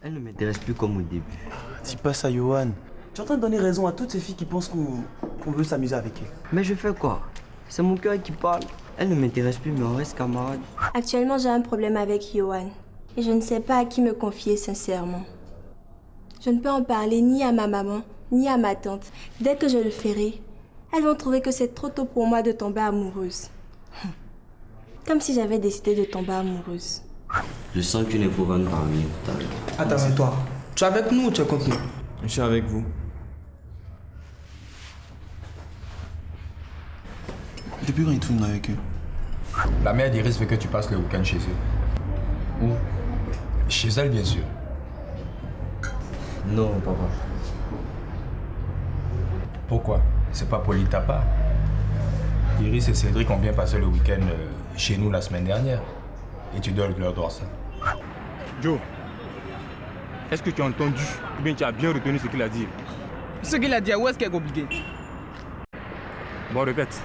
Elle ne m'intéresse plus comme au début. Dis pas ça, Johan. Tu es en train de donner raison à toutes ces filles qui pensent qu'on veut s'amuser avec elles. Mais je fais quoi? C'est mon cœur qui parle. Elle ne m'intéresse plus, mais on reste camarades. Actuellement, j'ai un problème avec Johan. Et je ne sais pas à qui me confier sincèrement. Je ne peux en parler ni à ma maman, ni à ma tante. Dès que je le ferai, elles vont trouver que c'est trop tôt pour moi de tomber amoureuse. Comme si j'avais décidé de tomber amoureuse. Je sens qu'une info va nous parvenir tout à l'heure. Attends, toi. Tu es avec nous ou tu es contre nous? Je suis avec vous. Depuis quand il tourne avec eux? La mère d'Iris veut que tu passes le week-end chez eux. Où? Chez elle, bien sûr. Non, papa. Pourquoi? C'est pas poli de ta part. Iris et Cédric ont bien passé le week-end chez nous la semaine dernière. Et tu dois leur dire ça. Joe, est-ce que tu as entendu ou bien tu as bien retenu ce qu'il a dit? Ce qu'il a dit, où est-ce qu'il est compliqué? Bon, répète.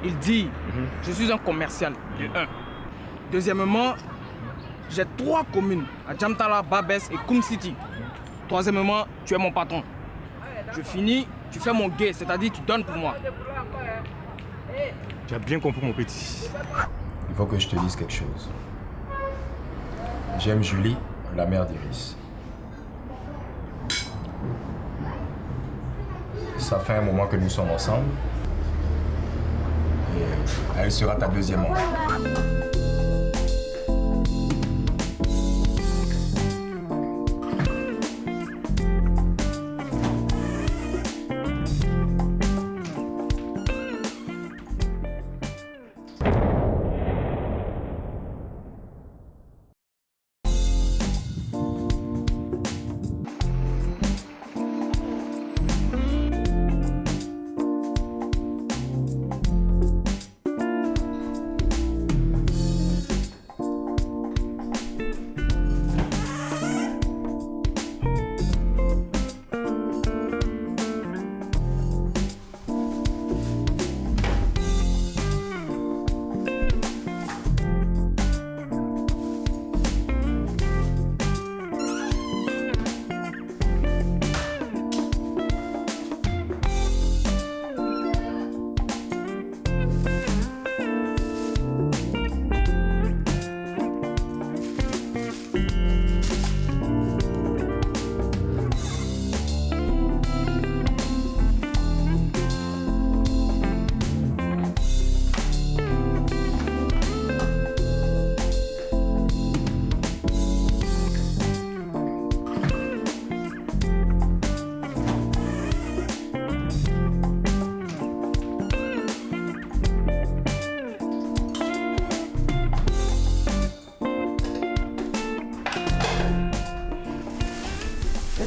Il dit, je suis un commercial, de un. Deuxièmement, j'ai 3 communes, à Jamtala, Babes et Koum City. Troisièmement, tu es mon patron. Je finis, tu fais mon gay, c'est-à-dire tu donnes pour moi. Tu as bien compris, mon petit. Il faut que je te dise quelque chose. J'aime Julie, la mère d'Iris. Ça fait un moment que nous sommes ensemble. Et elle sera ta deuxième maman.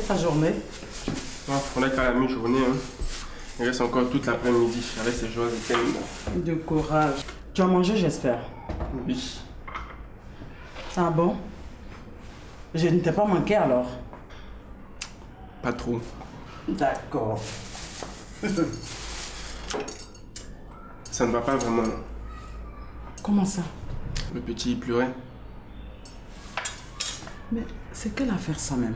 Ta journée? On a qu'à la mi-journée. Hein. Il reste encore toute l'après-midi avec ces jours week-end. De courage. Tu as mangé, j'espère? Oui. Ah bon? Je ne t'ai pas manqué alors? Pas trop. D'accord. Ça ne va pas vraiment. Comment ça? Le petit il pleurait. Mais c'est quelle affaire ça même?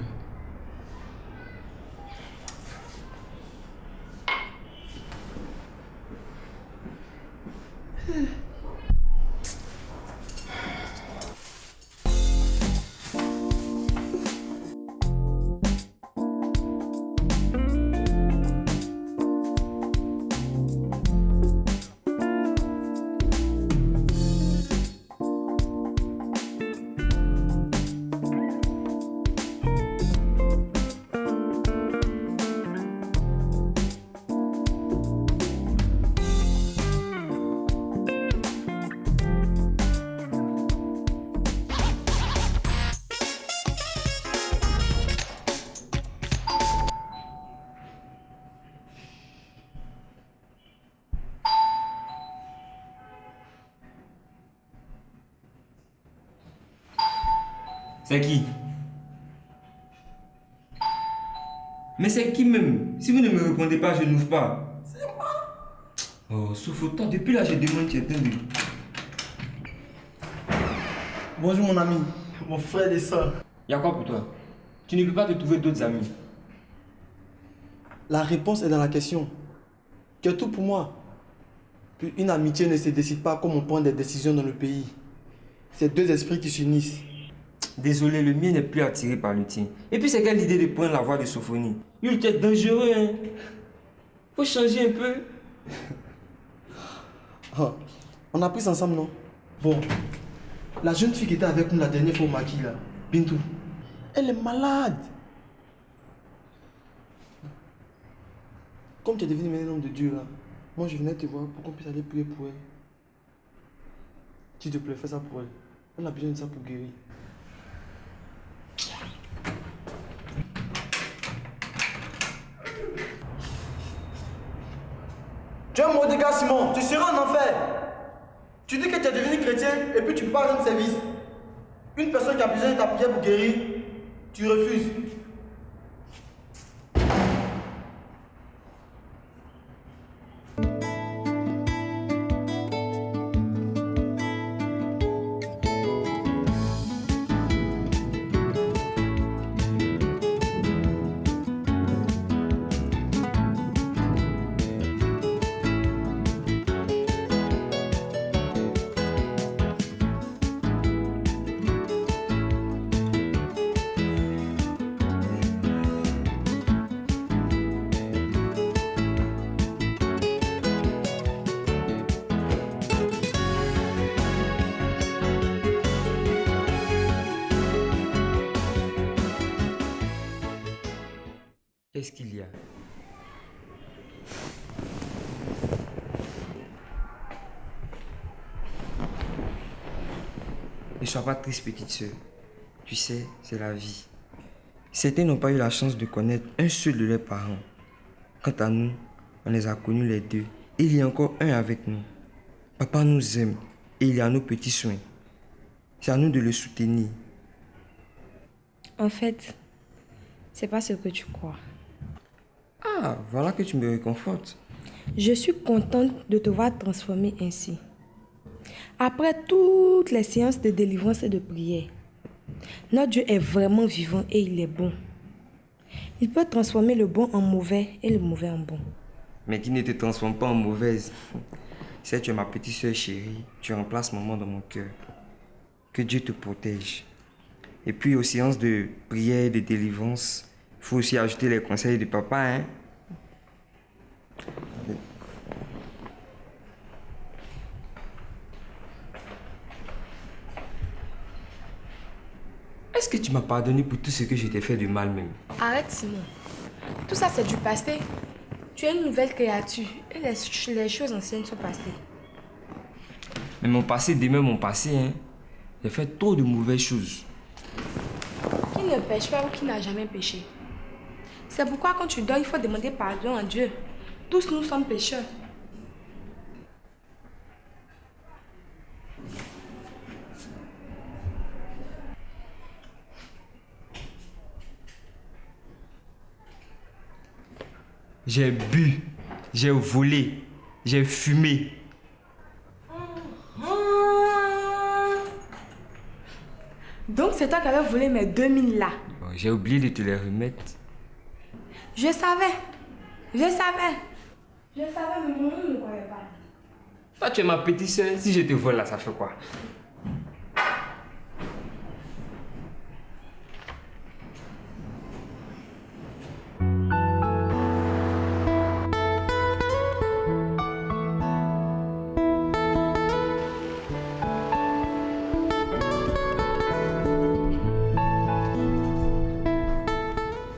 C'est qui? Mais c'est qui même? Si vous ne me répondez pas, je n'ouvre pas. C'est moi. Oh, souffle-toi. Depuis là, je demande, tu es dingue. Bonjour mon ami, mon frère et soeur. Y'a quoi pour toi? Tu ne peux pas te trouver d'autres amis. La réponse est dans la question. Tu es tout pour moi. Puis une amitié ne se décide pas comme on prend des décisions dans le pays. C'est deux esprits qui s'unissent. Désolé, le mien n'est plus attiré par le tien. Et puis c'est quelle idée de prendre la voix de Sophonie? Il est dangereux, hein. Faut changer un peu. Ah, on a pris ensemble, non? Bon, la jeune fille qui était avec nous la dernière fois au maquis, là, Bintou, elle est malade. Comme tu es devenu un homme de Dieu, là, moi je venais te voir pour qu'on puisse aller prier pour elle. S'il te plaît, fais ça pour elle. Elle a besoin de ça pour guérir. Tu es un mauvais gars, Simon, tu seras en enfer. Tu dis que tu es devenu chrétien et puis tu peux pas rendre service. Une personne qui a besoin de ta prière pour guérir, tu refuses. Qu'est-ce qu'il y a? Ne sois pas triste, petite sœur. Tu sais, c'est la vie. Certains n'ont pas eu la chance de connaître un seul de leurs parents. Quant à nous, on les a connus les deux. Et il y a encore un avec nous. Papa nous aime et il a nos petits soins. C'est à nous de le soutenir. En fait, c'est pas ce que tu crois. Ah, voilà que tu me réconfortes. Je suis contente de te voir transformée ainsi. Après toutes les séances de délivrance et de prière, notre Dieu est vraiment vivant et il est bon. Il peut transformer le bon en mauvais et le mauvais en bon. Mais qui ne te transforme pas en mauvaise. Si tu es ma petite soeur chérie, tu remplaces maman dans mon cœur. Que Dieu te protège. Et puis aux séances de prière et de délivrance, il faut aussi ajouter les conseils de papa, hein. Est-ce que tu m'as pardonné pour tout ce que je t'ai fait de mal même? Arrête, Simon. Tout ça, c'est du passé. Tu es une nouvelle créature et les choses anciennes sont passées. Mais mon passé demeure mon passé, hein. J'ai fait trop de mauvaises choses. Qui ne pêche pas ou qui n'a jamais péché? C'est pourquoi quand tu dors, il faut demander pardon à Dieu. Tous nous sommes pécheurs. J'ai bu, j'ai volé, j'ai fumé. Donc c'est toi qui avais volé mes 2000 là. Bon, j'ai oublié de te les remettre. Je savais, mais mon nom ne me croyait pas. Toi, tu es ma petite soeur. Si je te vole là, ça fait quoi?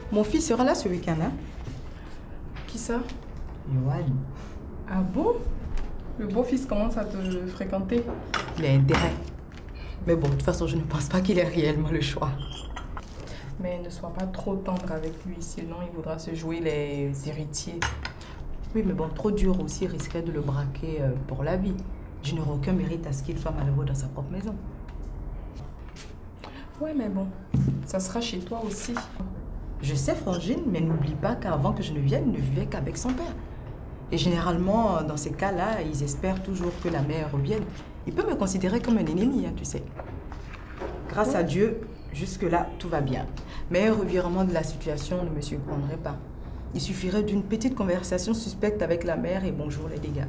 Mon fils sera là ce week-end, hein? Qui ça? Yoann. Ah bon? Le beau-fils commence à te fréquenter. Il a intérêt. Mais bon, de toute façon, je ne pense pas qu'il ait réellement le choix. Mais ne sois pas trop tendre avec lui, sinon il voudra se jouer les héritiers. Oui, mais bon, trop dur aussi risquerait de le braquer pour la vie. Je n'aurai aucun mérite à ce qu'il soit malheureux dans sa propre maison. Ouais, mais bon, ça sera chez toi aussi. Je sais, Frangine, mais n'oublie pas qu'avant que je ne vienne, il ne vivait qu'avec son père. Et généralement, dans ces cas-là, ils espèrent toujours que la mère revienne. Il peut me considérer comme un ennemi, hein, tu sais. Grâce à Dieu, Jusque-là, tout va bien. Mais un revirement de la situation ne me surprendrait pas. Il suffirait d'une petite conversation suspecte avec la mère et bonjour les dégâts.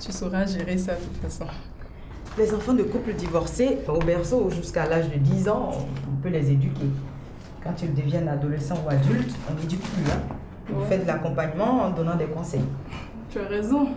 Tu sauras gérer ça de toute façon. Les enfants de couples divorcés, au berceau jusqu'à l'âge de 10 ans, on peut les éduquer. Quand ils deviennent adolescents ou adultes, on n'éduque plus. Hein. On fait de l'accompagnement en donnant des conseils. Tu as raison.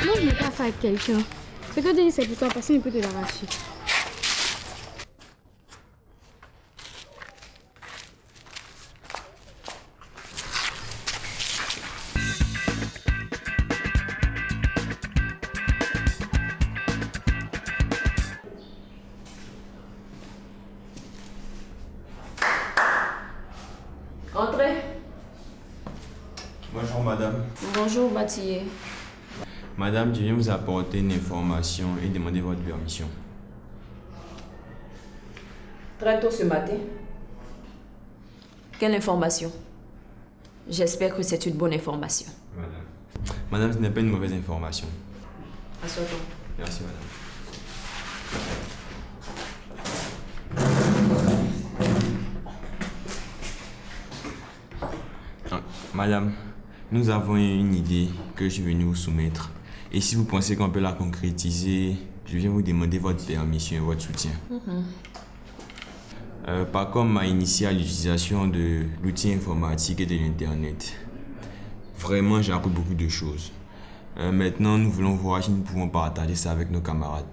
Moi, je n'ai pas fait avec quelqu'un. Ce que Denis, c'est pour toi, personne ne peut te l'arracher. Entrez. Bonjour madame. Bonjour Mathieu. Madame, je viens vous apporter une information et demander votre permission. Très tôt ce matin. Quelle information? J'espère que c'est une bonne information. Madame, ce n'est pas une mauvaise information. Assois-toi. Merci madame. Madame, nous avons une idée que je suis venu vous soumettre. Et si vous pensez qu'on peut la concrétiser, je viens vous demander votre permission et votre soutien. Pacom m'a initié à l'utilisation de l'outil informatique et de l'Internet. Vraiment, j'ai appris beaucoup de choses. Maintenant, nous voulons voir si nous pouvons partager ça avec nos camarades.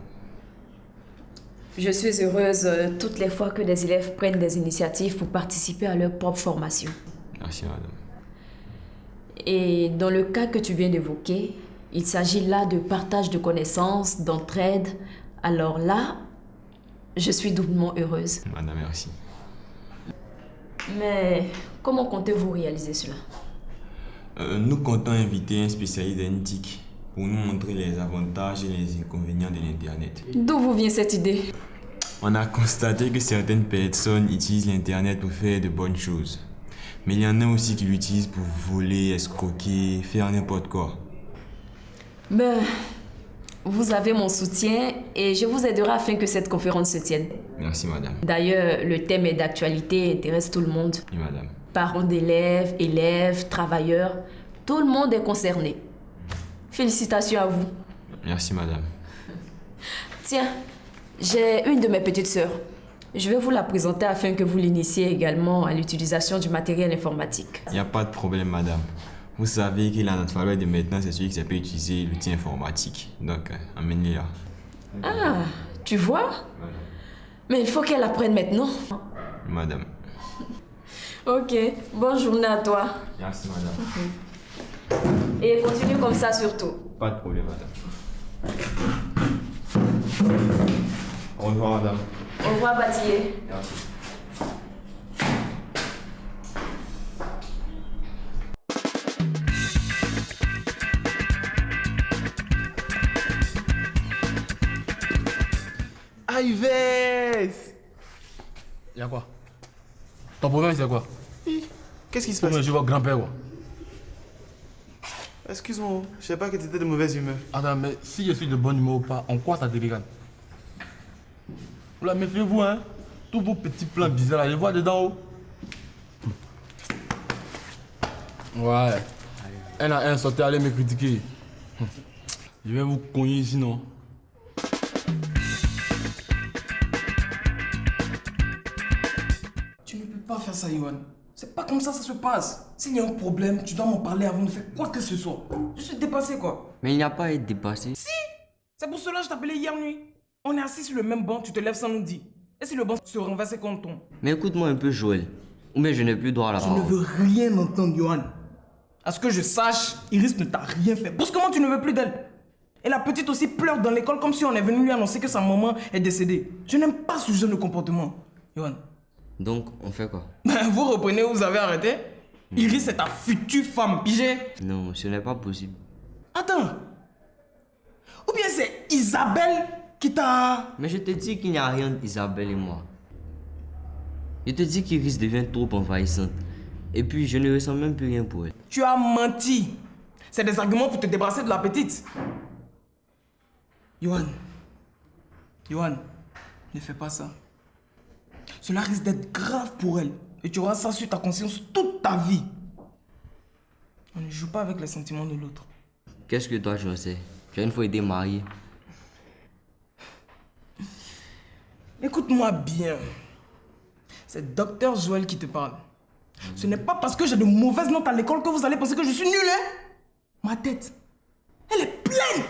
Je suis heureuse toutes les fois que des élèves prennent des initiatives pour participer à leur propre formation. Merci madame. Et dans le cas que tu viens d'évoquer, il s'agit là de partage de connaissances, d'entraide. Alors là, je suis doublement heureuse. Madame, merci. Mais comment comptez-vous réaliser cela? Nous comptons inviter un spécialiste d'éthique pour nous montrer les avantages et les inconvénients de l'Internet. D'où vous vient cette idée? On a constaté que certaines personnes utilisent l'Internet pour faire de bonnes choses. Mais il y en a aussi qui l'utilisent pour voler, escroquer, faire n'importe quoi. Ben, vous avez mon soutien et je vous aiderai afin que cette conférence se tienne. Merci madame. D'ailleurs, le thème est d'actualité et intéresse tout le monde. Oui madame. Parents d'élèves, élèves, travailleurs, tout le monde est concerné. Félicitations à vous. Merci madame. Tiens, j'ai une de mes petites sœurs. Je vais vous la présenter afin que vous l'initiez également à l'utilisation du matériel informatique. Il n'y a pas de problème madame. Vous savez que l'analphabète de maintenant, c'est celui qui sait pas utiliser l'outil informatique. Donc, amenez-la. Ah, tu vois? Mais il faut qu'elle apprenne maintenant. Madame. Ok, bonne journée à toi. Merci madame. Et continue comme ça surtout. Pas de problème madame. Au revoir madame. Au revoir Batier. Merci. Ives! Y'a quoi? Ton problème, c'est quoi? Qu'est-ce qui se passe? Je vois grand-père, quoi. Excuse-moi, je sais pas que tu étais de mauvaise humeur. Attends, mais si je suis de bonne humeur ou pas, en quoi ça te regarde? Là, méfiez-vous, hein. Tous vos petits plans bizarres, là, je les vois dedans haut. Ouais. Un à un, sortez, allez me critiquer. Je vais vous cogner sinon. Tu ne peux pas faire ça, Yohan. C'est pas comme ça se passe. S'il y a un problème, tu dois m'en parler avant de faire quoi que ce soit. Je suis dépassé, quoi. Mais il n'y a pas à être dépassé. Si! C'est pour cela que je t'appelais hier nuit. On est assis sur le même banc, tu te lèves sans nous dire. Et si le banc se renversait contre toi? Mais écoute-moi un peu, Joël. Ou bien je n'ai plus droit à la Je parole. ne veux rien entendre, Yohan. À ce que je sache, Iris ne t'a rien fait. Brusquement, tu ne veux plus d'elle. Et la petite aussi pleure dans l'école comme si on est venu lui annoncer que sa maman est décédée. Je n'aime pas ce genre de comportement. Yohan, Donc, on fait quoi? Vous reprenez où vous avez arrêté? Iris est ta future femme, pigé? Non, ce n'est pas possible. Attends. Ou bien c'est Isabelle qui t'a... Mais je te dis qu'il n'y a rien d'Isabelle et moi. Je te dis qu'Iris devient trop envahissante. Et puis, je ne ressens même plus rien pour elle. Tu as menti. C'est des arguments pour te débarrasser de la petite. Yohan, ne fais pas ça. Cela risque d'être grave pour elle. Et tu auras ça sur ta conscience toute ta vie. On ne joue pas avec les sentiments de l'autre. Qu'est-ce que toi, je sais? Tu as une fois été marié. Écoute-moi bien. C'est Docteur Joël qui te parle. Ce n'est pas parce que j'ai de mauvaises notes à l'école que vous allez penser que je suis nul, hein? Ma tête, elle est pleine.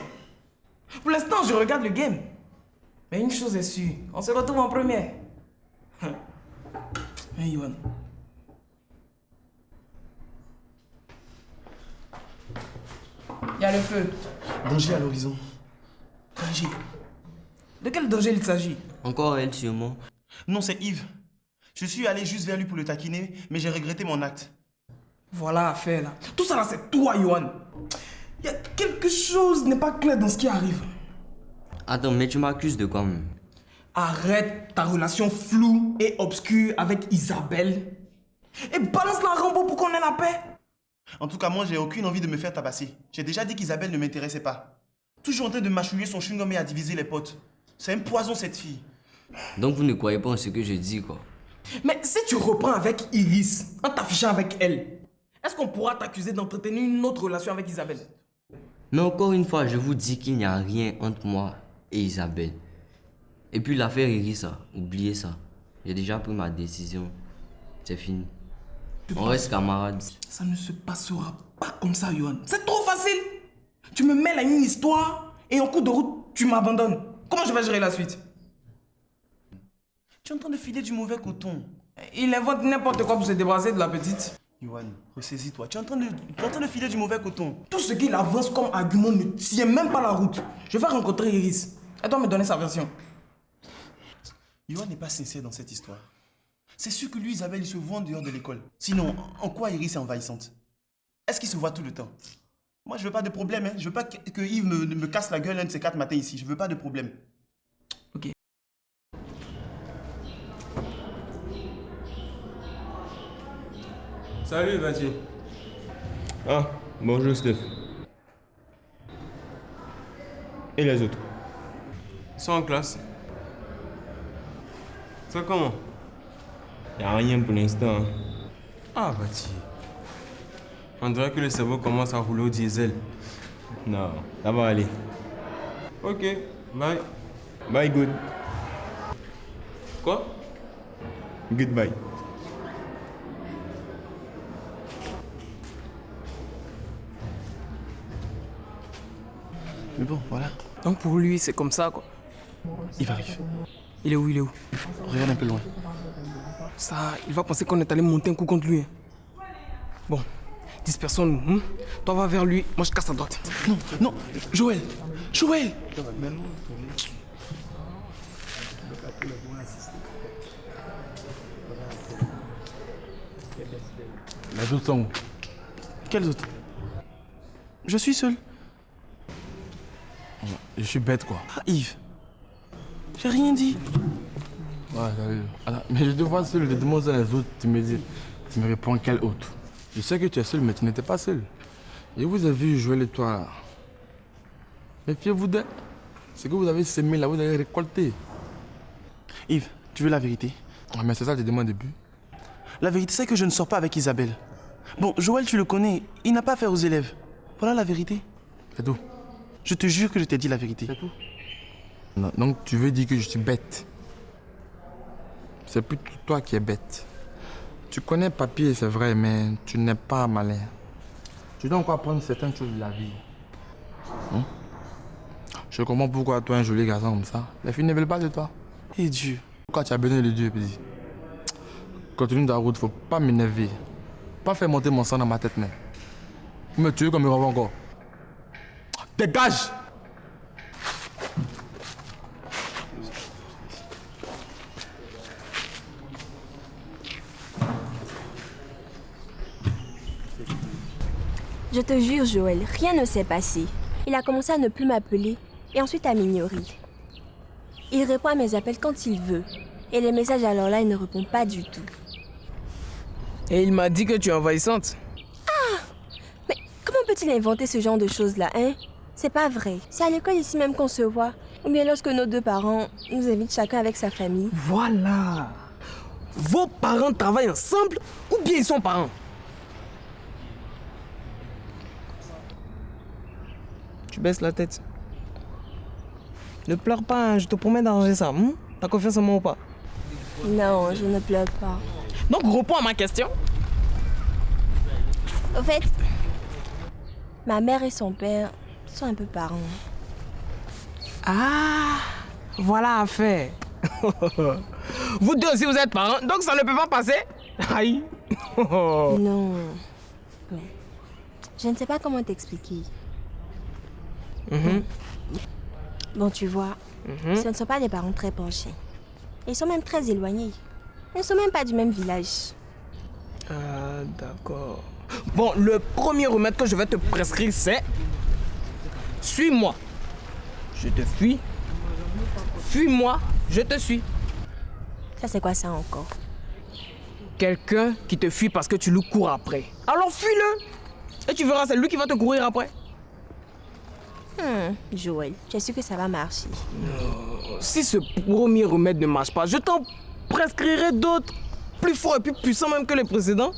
Pour l'instant, je regarde le game. Mais une chose est sûre, on se retrouve en première. Hein, Yohan? Il y a le feu. Danger à l'horizon. Danger? De quel danger il s'agit? Encore elle, sûrement. Non, c'est Yves. Je suis allé juste vers lui pour le taquiner, mais j'ai regretté mon acte. Voilà l'affaire là. Tout ça là, c'est toi, Yohan. Il y a quelque chose n'est pas clair dans ce qui arrive. Attends, mais tu m'accuses de quoi même? Arrête ta relation floue et obscure avec Isabelle. Et balance la Rambo pour qu'on ait la paix. En tout cas, moi, j'ai aucune envie de me faire tabasser. J'ai déjà dit qu'Isabelle ne m'intéressait pas. Toujours en train de mâchouiller son chewing-gum et à diviser les potes. C'est un poison, cette fille. Donc vous ne croyez pas en ce que je dis, quoi? Mais si tu reprends avec Iris, en t'affichant avec elle, est-ce qu'on pourra t'accuser d'entretenir une autre relation avec Isabelle? Mais encore une fois, je vous dis qu'il n'y a rien entre moi et Isabelle. Et puis l'affaire Iris, oubliez ça. J'ai déjà pris ma décision. C'est fini. On reste camarades. Ça ne se passera pas comme ça, Yohan. C'est trop facile. Tu me mêles à une histoire et en cours de route, tu m'abandonnes. Comment je vais gérer la suite? Tu es en train de filer du mauvais coton. Il invente n'importe quoi pour se débarrasser de la petite. Yohan, ressaisis-toi. Tu es en train de filer du mauvais coton. Tout ce qu'il avance comme argument ne tient même pas la route. Je vais rencontrer Iris. Elle doit me donner sa version. Yohan n'est pas sincère dans cette histoire. C'est sûr que lui, Isabelle, il se voit en dehors de l'école. Sinon, en quoi Iris est envahissante? Est-ce qu'il se voit tout le temps? Moi, je veux pas de problème. Hein. Je veux pas que Yves me casse la gueule un de ces 4 matins ici. Je veux pas de problème. Ok. Salut, Bati. Ah, bonjour Steph. Et les autres? Ils sont en classe. Ça comment? Y a rien pour l'instant. Hein. Ah, Bati. On dirait que le cerveau commence à rouler au diesel. Non, ça va aller. Ok, bye. Bye, good. Quoi? Goodbye. Mais bon, voilà. Donc pour lui, c'est comme ça, quoi. Il arrive. Il est où? Regarde un peu loin. Ça, il va penser qu'on est allé monter un coup contre lui. Bon, dispersons-nous. Toi, va vers lui. Moi, je casse à droite. Non, non. Joël. Joël. Les autres sont où? Quels autres? Je suis seul. Je suis bête, quoi. Ah, Yves. J'ai rien dit. Ouais, alors, mais je te vois seul, je te demande ça les autres, tu me réponds quel autre? Je sais que tu es seul, mais tu n'étais pas seul. Et vous avez vu Joël et toi là. Méfiez-vous d'eux. Ce que vous avez semé là, vous allez récolter. Yves, tu veux la vérité? Ah, mais c'est ça que je te demande au début. La vérité, c'est que je ne sors pas avec Isabelle. Bon, Joël, tu le connais, il n'a pas affaire aux élèves. Voilà la vérité. C'est tout. Je te jure que je t'ai dit la vérité. C'est tout. Non, donc tu veux dire que je suis bête? C'est plutôt toi qui es bête. Tu connais papier, c'est vrai, mais tu n'es pas malin. Tu dois encore apprendre certaines choses de la vie. Je comprends pourquoi toi, un joli garçon comme ça, les filles ne veulent pas de toi. Et Dieu. Pourquoi tu as besoin de Dieu, petit? Continue ta route, faut pas m'énerver. Pas faire monter mon sang dans ma tête, même. Vous me tuez comme un robot encore. Dégage! Je te jure, Joël, rien ne s'est passé. Il a commencé à ne plus m'appeler et ensuite à m'ignorer. Il répond à mes appels quand il veut. Et les messages alors là, il ne répond pas du tout. Et il m'a dit que tu es envahissante. Ah! Mais comment peut-il inventer ce genre de choses-là, hein? C'est pas vrai. C'est à l'école ici même qu'on se voit. Ou bien lorsque nos deux parents nous invitent chacun avec sa famille. Voilà. Vos parents travaillent ensemble ou bien ils sont parents? Tu baisses la tête. Ne pleure pas, hein, je te promets d'arranger ça. T'as confiance en moi ou pas? Non, je ne pleure pas. Donc réponds à ma question. Au fait, ma mère et son père sont un peu parents. Ah, voilà à faire. Vous deux aussi vous êtes parents, donc ça ne peut pas passer. Aïe. Non. Bon. Je ne sais pas comment t'expliquer. Bon, tu vois, ce ne sont pas des parents très penchés. Ils sont même très éloignés. Ils ne sont même pas du même village. Ah, d'accord. Bon, le premier remède que je vais te prescrire, c'est... Suis-moi. Je te fuis. Fuis-moi, je te suis. Ça, c'est quoi ça encore? Quelqu'un qui te fuit parce que tu lui cours après. Alors fuis-le. Et tu verras, c'est lui qui va te courir après. Joël, tu es sûr que ça va marcher? Si ce premier remède ne marche pas, je t'en prescrirai d'autres, plus forts et plus puissants même que les précédents.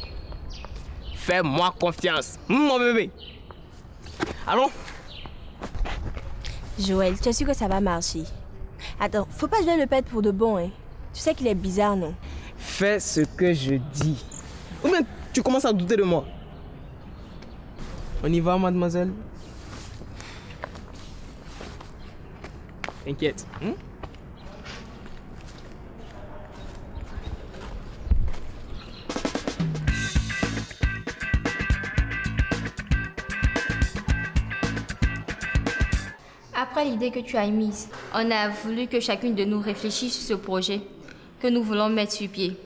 Fais-moi confiance, mon bébé. Allons. Joël, tu es sûr que ça va marcher? Attends, faut pas jouer le pète pour de bon, hein. Tu sais qu'il est bizarre, non? Fais ce que je dis. Ou bien tu commences à douter de moi. On y va, mademoiselle? T'inquiète. Après l'idée que tu as émise, on a voulu que chacune de nous réfléchisse sur ce projet que nous voulons mettre sur pied.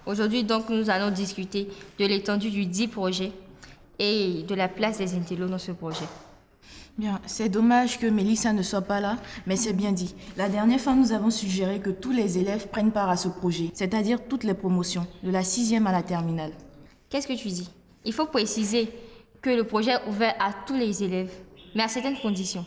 Aujourd'hui, donc, nous allons discuter de l'étendue du dit projet et de la place des intellos dans ce projet. Bien, c'est dommage que Mélissa ne soit pas là, mais c'est bien dit. La dernière fois, nous avons suggéré que tous les élèves prennent part à ce projet, c'est-à-dire toutes les promotions, de la 6e à la terminale. Qu'est-ce que tu dis? Il faut préciser que le projet est ouvert à tous les élèves, mais à certaines conditions.